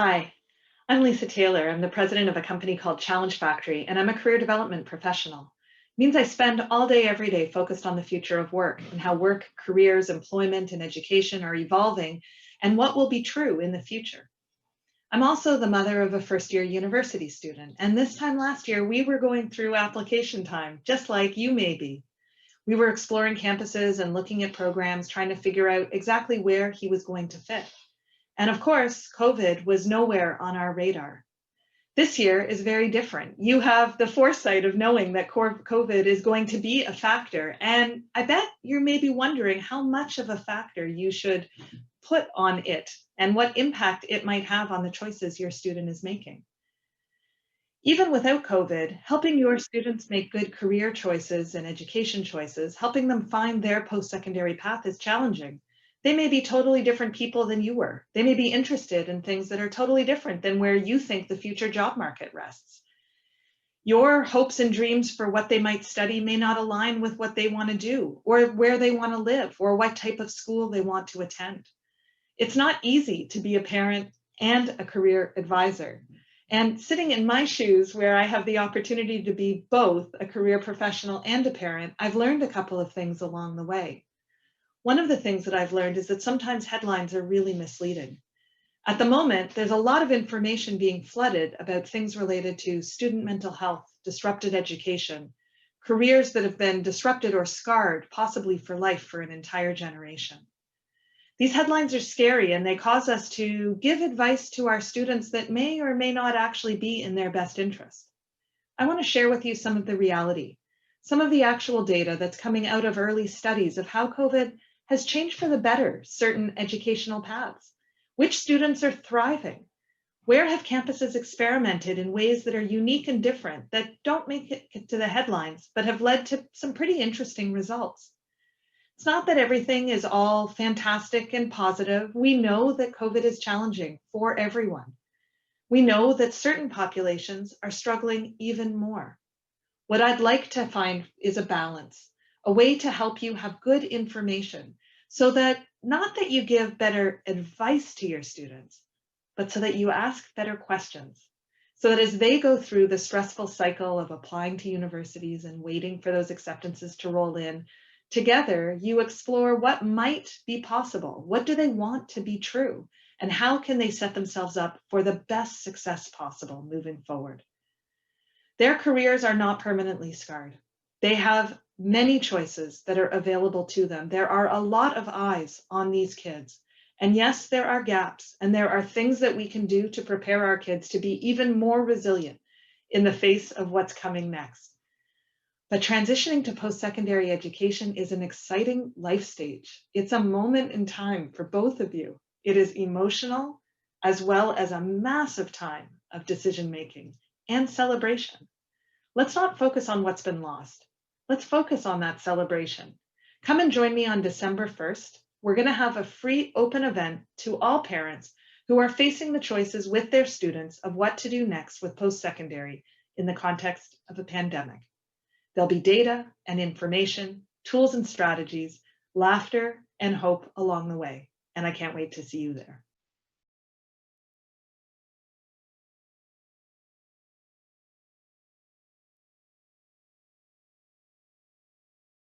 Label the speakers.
Speaker 1: Hi, I'm Lisa Taylor. I'm the president of a company called Challenge Factory, and I'm a career development professional. It means I spend all day, every day focused on the future of work and how work, careers, employment, and education are evolving and what will be true in the future. I'm also the mother of a first year university student, and this time last year, we were going through application time, just like you may be. We were exploring campuses and looking at programs, trying to figure out exactly where he was going to fit. And of course, COVID was nowhere on our radar. This year is very different. You have the foresight of knowing that COVID is going to be a factor. And I bet you're maybe wondering how much of a factor you should put on it and what impact it might have on the choices your student is making. Even without COVID, helping your students make good career choices and education choices, helping them find their post-secondary path is challenging. They may be totally different people than you were. They may be interested in things that are totally different than where you think the future job market rests. Your hopes and dreams for what they might study may not align with what they want to do, or where they want to live, or what type of school they want to attend. It's not easy to be a parent and a career advisor. And sitting in my shoes, where I have the opportunity to be both a career professional and a parent, I've learned a couple of things along the way. One of the things that I've learned is that sometimes headlines are really misleading. At the moment, there's a lot of information being flooded about things related to student mental health, disrupted education, careers that have been disrupted or scarred, possibly for life, for an entire generation. These headlines are scary and they cause us to give advice to our students that may or may not actually be in their best interest. I want to share with you some of the reality, some of the actual data that's coming out of early studies of how COVID has changed for the better certain educational paths. Which students are thriving? Where have campuses experimented in ways that are unique and different that don't make it to the headlines, but have led to some pretty interesting results? It's not that everything is all fantastic and positive. We know that COVID is challenging for everyone. We know that certain populations are struggling even more. What I'd like to find is a balance, a way to help you have good information so that not that you give better advice to your students, but so that you ask better questions. So that as they go through the stressful cycle of applying to universities and waiting for those acceptances to roll in, together you explore what might be possible. What do they want to be true? And how can they set themselves up for the best success possible moving forward? Their careers are not permanently scarred. They have many choices that are available to them. There are a lot of eyes on these kids. And yes, there are gaps, and there are things that we can do to prepare our kids to be even more resilient in the face of what's coming next. But transitioning to post-secondary education is an exciting life stage. It's a moment in time for both of you. It is emotional, as well as a massive time of decision-making and celebration. Let's not focus on what's been lost. Let's focus on that celebration. Come and join me on December 1st. We're going to have a free open event to all parents who are facing the choices with their students of what to do next with post-secondary in the context of a pandemic. There'll be data and information, tools and strategies, laughter and hope along the way. And I can't wait to see you there.